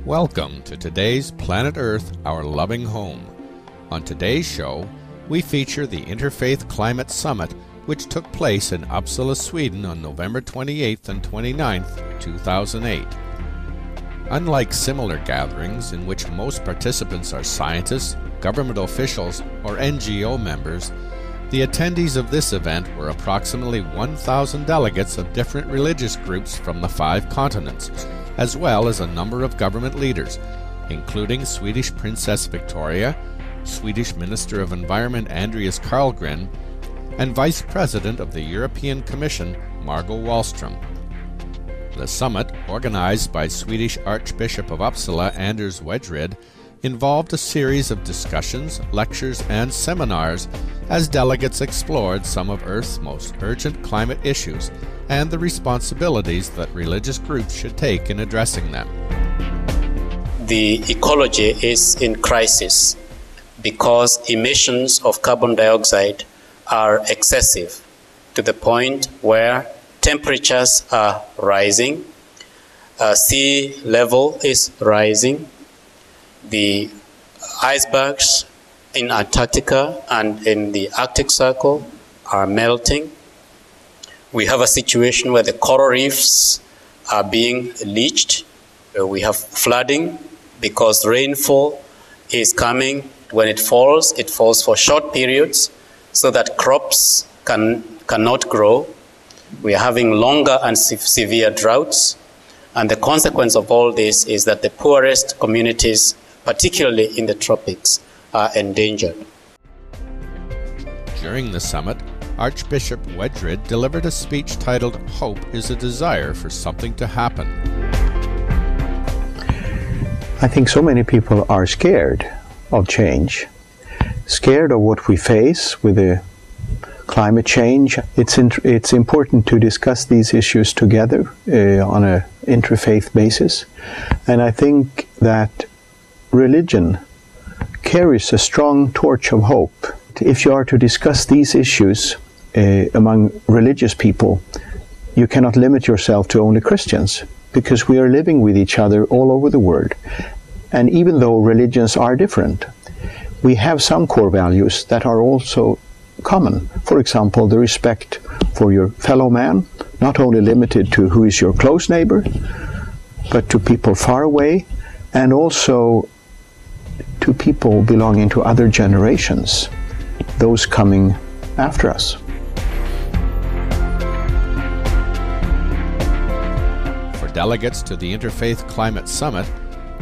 Welcome to today's Planet Earth, Our Loving Home. On today's show, we feature the Interfaith Climate Summit, which took place in Uppsala, Sweden on November 28th and 29th, 2008. Unlike similar gatherings in which most participants are scientists, government officials, or NGO members, the attendees of this event were approximately 1,000 delegates of different religious groups from the 5 continents, as well as a number of government leaders, including Swedish Princess Victoria, Swedish Minister of Environment Andreas Carlgren, and Vice President of the European Commission Margot Wallström. The summit, organized by Swedish Archbishop of Uppsala Anders Wedgrid, involved a series of discussions, lectures, and seminars as delegates explored some of Earth's most urgent climate issues and the responsibilities that religious groups should take in addressing them. The ecology is in crisis because emissions of carbon dioxide are excessive to the point where temperatures are rising, sea level is rising, the icebergs in Antarctica and in the Arctic Circle are melting. We have a situation where the coral reefs are being bleached. We have flooding because rainfall is coming. When it falls for short periods so that crops cannot grow. We are having longer and severe droughts. And the consequence of all this is that the poorest communities, particularly in the tropics, are endangered. During the summit, Archbishop Wedgrid delivered a speech titled "Hope is a Desire for Something to Happen." I think so many people are scared of change, scared of what we face with the climate change. It's important to discuss these issues together on an interfaith basis. And I think that religion carries a strong torch of hope. If you are to discuss these issues among religious people, you cannot limit yourself to only Christians, because we are living with each other all over the world. And even though religions are different, we have some core values that are also common. For example, the respect for your fellow man, not only limited to who is your close neighbor, but to people far away, and also to people belonging to other generations, those coming after us. For delegates to the Interfaith Climate Summit,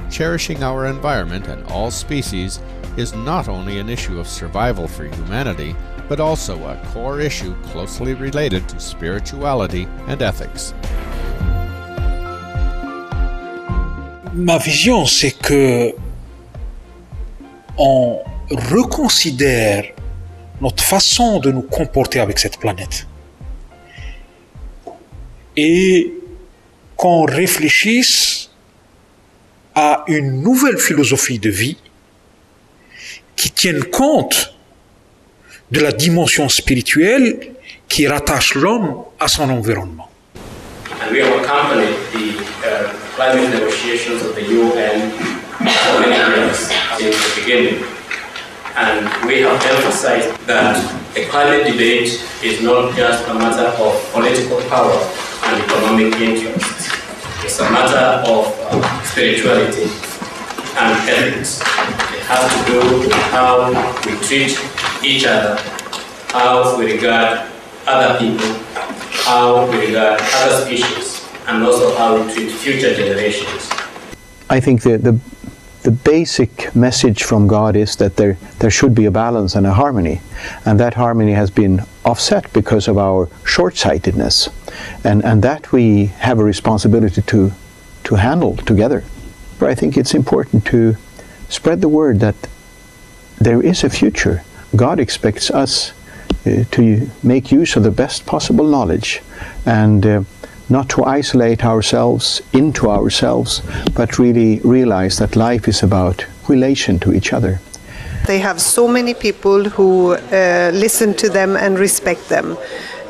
cherishing our environment and all species is not only an issue of survival for humanity, but also a core issue closely related to spirituality and ethics. Ma vision, c'est que on reconsidère notre façon de nous comporter avec cette planète et qu'on réfléchisse à une nouvelle philosophie de vie qui tienne compte de la dimension spirituelle qui rattache l'homme à son environnement. And we have accompanied the climate negotiations of the UN for many years since the beginning. And we have emphasized that the climate debate is not just a matter of political power and economic interests. It's a matter of spirituality and ethics. It has to do with how we treat each other, how we regard other people, how we regard other species, and also how we treat future generations. I think the basic message from God is that there should be a balance and a harmony, and that harmony has been offset because of our short-sightedness, and that we have a responsibility to handle together. But I think it's important to spread the word that there is a future. God expects us to make use of the best possible knowledge and not to isolate ourselves into ourselves, but really realize that life is about relation to each other. They have so many people who listen to them and respect them.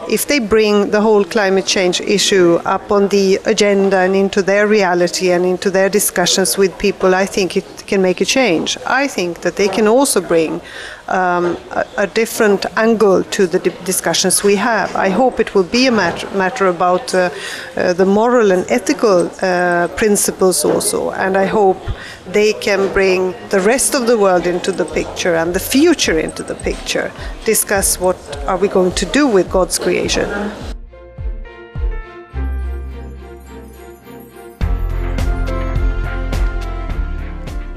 if they bring the whole climate change issue up on the agenda and into their reality and into their discussions with people, I think it can make a change. I think that they can also bring a different angle to the discussions we have. I hope it will be a matter about the moral and ethical principles also, and I hope they can bring the rest of the world into the picture and the future into the picture, discuss what are we going to do with God's creation.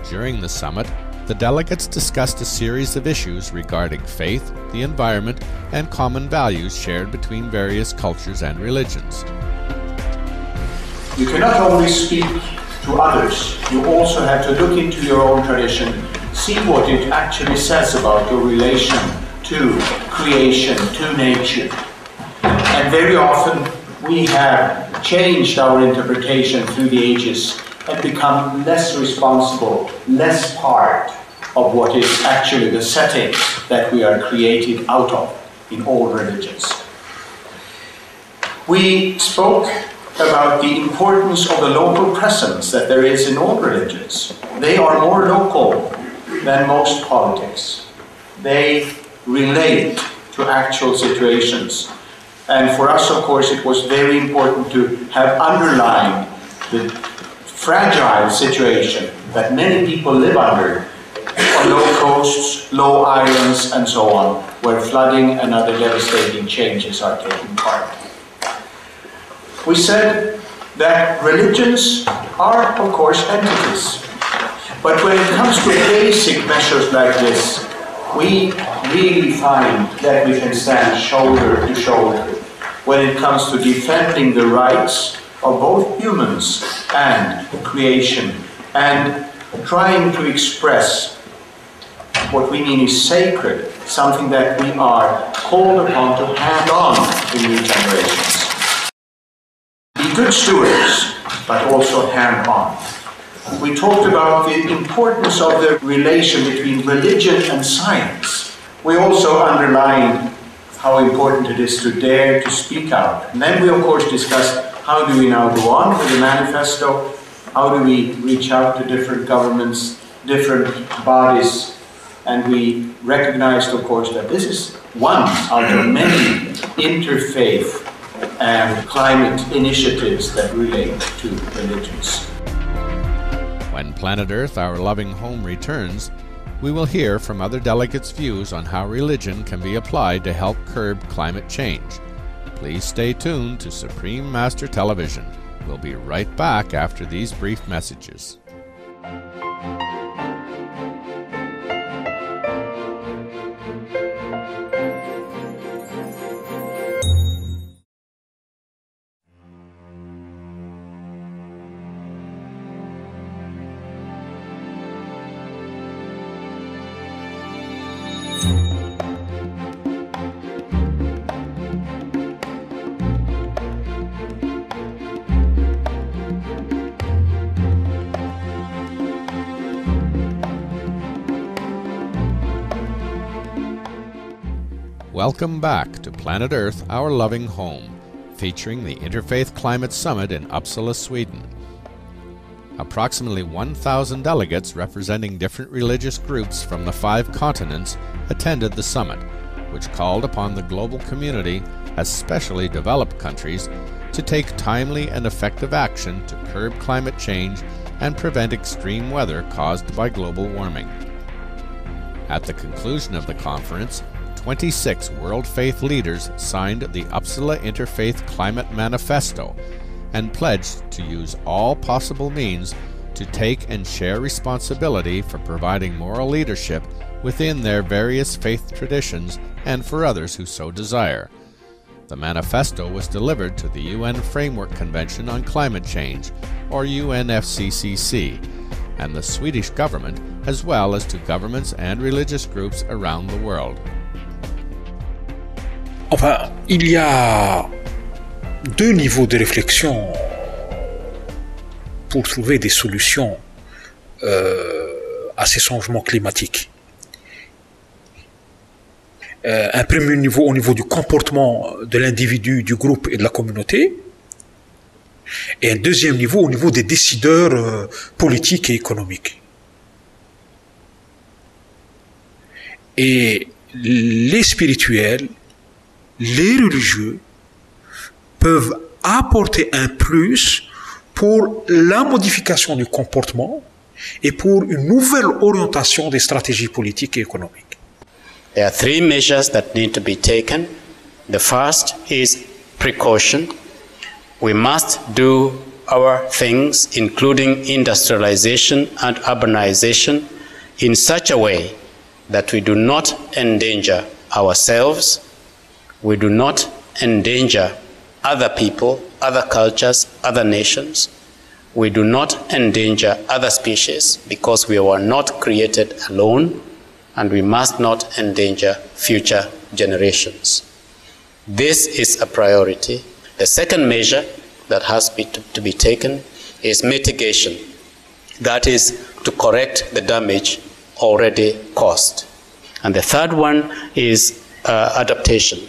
During the summit, the delegates discussed a series of issues regarding faith, the environment, and common values shared between various cultures and religions. You cannot only speak to others, you also have to look into your own tradition, see what it actually says about your relation to creation, to nature. And very often we have changed our interpretation through the ages and become less responsible, less part of what is actually the setting that we are created out of in all religions. We spoke about the importance of the local presence that there is in all religions. They are more local than most politics. They relate to actual situations. And for us, of course, it was very important to have underlined the fragile situation that many people live under on low coasts, low islands, and so on, where flooding and other devastating changes are taking part. We said that religions are, of course, entities. But when it comes to basic measures like this, we really find that we can stand shoulder to shoulder when it comes to defending the rights of both humans and creation and trying to express what we mean is sacred, something that we are called upon to hand on to new generations. Be good stewards, but also hand on. We talked about the importance of the relation between religion and science. We also underlined how important it is to dare to speak out. And then we, of course, discussed how do we now go on with the manifesto, how do we reach out to different governments, different bodies, and we recognized, of course, that this is one out of many interfaith and climate initiatives that relate to religions. When Planet Earth, Our Loving Home returns, we will hear from other delegates' views on how religion can be applied to help curb climate change. Please stay tuned to Supreme Master Television. We'll be right back after these brief messages. Welcome back to Planet Earth, Our Loving Home, featuring the Interfaith Climate Summit in Uppsala, Sweden. Approximately 1,000 delegates representing different religious groups from the 5 continents attended the summit, which called upon the global community, especially developed countries, to take timely and effective action to curb climate change and prevent extreme weather caused by global warming. At the conclusion of the conference, 26 world faith leaders signed the Uppsala Interfaith Climate Manifesto and pledged to use all possible means to take and share responsibility for providing moral leadership within their various faith traditions and for others who so desire. The manifesto was delivered to the UN Framework Convention on Climate Change, or UNFCCC, and the Swedish government, as well as to governments and religious groups around the world. Enfin, il y a 2 niveaux de réflexion pour trouver des solutions à ces changements climatiques. un premier niveau au niveau du comportement de l'individu, du groupe et de la communauté, et un deuxième niveau au niveau des décideurs politiques et économiques. Et les spirituels, les religieux peuvent apporter un plus pour la modification du comportement et pour une nouvelle orientation des stratégies politiques et économiques. There are three measures that need to be taken. The first is precaution. We must do our things, including industrialization and urbanization, in such a way that we do not endanger ourselves, we do not endanger other people, other cultures, other nations. We do not endanger other species because we were not created alone, and we must not endanger future generations. This is a priority. The second measure that has to be taken is mitigation. That is to correct the damage already caused. And the third one is adaptation,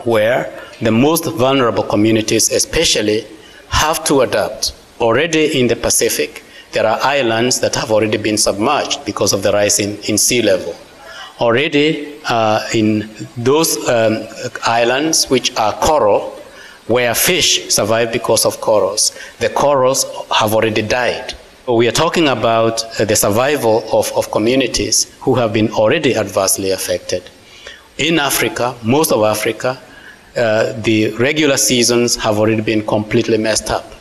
where the most vulnerable communities especially have to adapt. Already in the Pacific, there are islands that have already been submerged because of the rise in sea level. Already in those islands which are coral, where fish survive because of corals, the corals have already died. We are talking about the survival of communities who have been already adversely affected. In Africa, most of Africa, the regular seasons have already been completely messed up.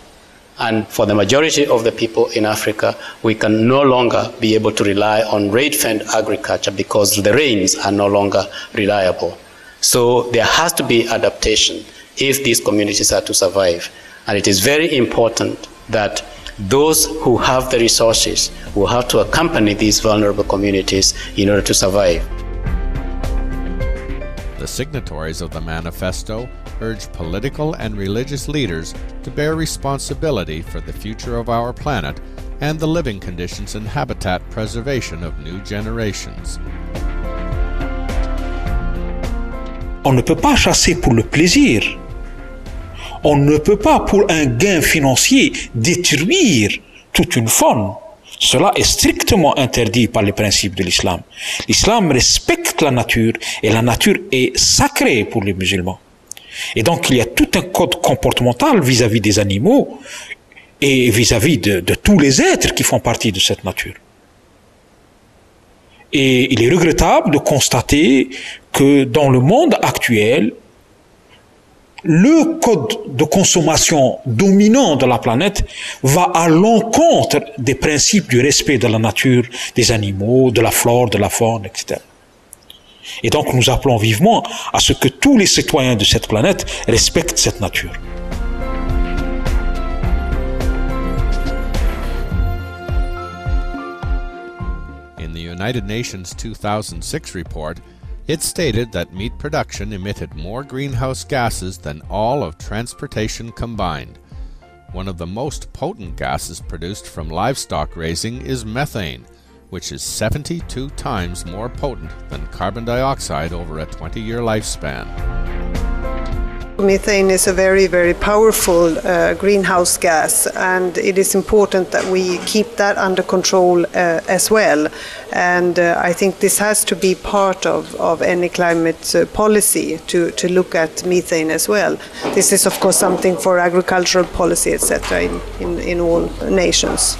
And for the majority of the people in Africa, we can no longer be able to rely on rain-fed agriculture because the rains are no longer reliable. So there has to be adaptation if these communities are to survive. And it is very important that those who have the resources will have to accompany these vulnerable communities in order to survive. The signatories of the manifesto urge political and religious leaders to bear responsibility for the future of our planet and the living conditions and habitat preservation of new generations. On ne peut pas chasser pour le plaisir. On ne peut pas, pour un gain financier, détruire toute une faune. Cela est strictement interdit par les principes de l'islam. L'islam respecte la nature et la nature est sacrée pour les musulmans. Et donc il y a tout un code comportemental vis-à-vis des animaux et vis-à-vis de tous les êtres qui font partie de cette nature. Et il est regrettable de constater que dans le monde actuel, le code de consommation dominant de la planète va à l'encontre des principes du respect de la nature, des animaux, de la flore, de la faune, etc. Et donc nous appelons vivement à ce que tous les citoyens de cette planète respectent cette nature. In the United Nations 2006 report, it stated that meat production emitted more greenhouse gases than all of transportation combined. One of the most potent gases produced from livestock raising is methane, which is 72 times more potent than carbon dioxide over a 20-year lifespan. Methane is a very, very powerful greenhouse gas, and it is important that we keep that under control as well. And I think this has to be part of any climate policy to look at methane as well. This is, of course, something for agricultural policy, etc., in all nations.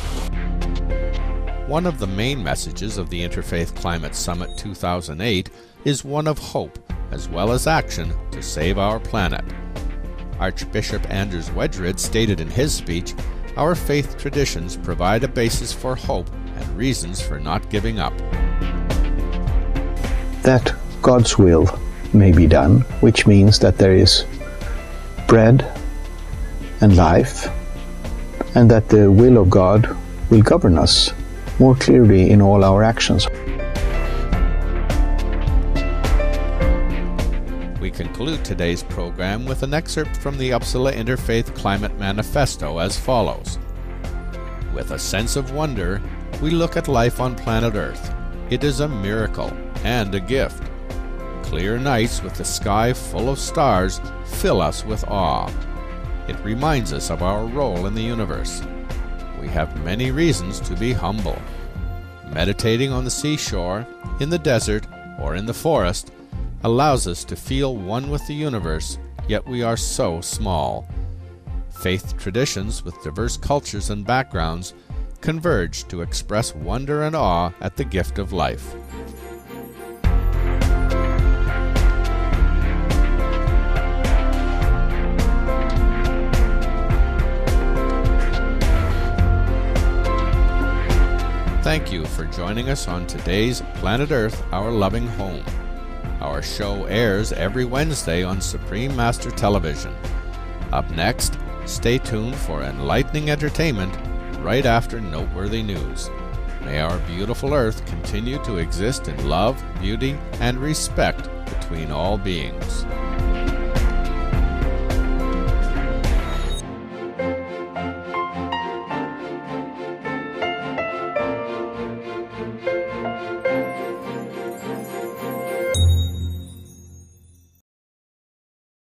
One of the main messages of the Interfaith Climate Summit 2008 is one of hope as well as action to save our planet. Archbishop Anders Wedgwood stated in his speech, "Our faith traditions provide a basis for hope and reasons for not giving up." That God's will may be done, which means that there is bread and life, and that the will of God will govern us more clearly in all our actions. We conclude today's program with an excerpt from the Uppsala Interfaith Climate Manifesto as follows. With a sense of wonder, we look at life on planet Earth. It is a miracle and a gift. Clear nights with the sky full of stars fill us with awe. It reminds us of our role in the universe. We have many reasons to be humble. Meditating on the seashore, in the desert, or in the forest allows us to feel one with the universe, yet we are so small. Faith traditions with diverse cultures and backgrounds converge to express wonder and awe at the gift of life. Thank you for joining us on today's Planet Earth, Our Loving Home. Our show airs every Wednesday on Supreme Master Television. Up next, stay tuned for enlightening entertainment right after noteworthy news. May our beautiful Earth continue to exist in love, beauty, and respect between all beings.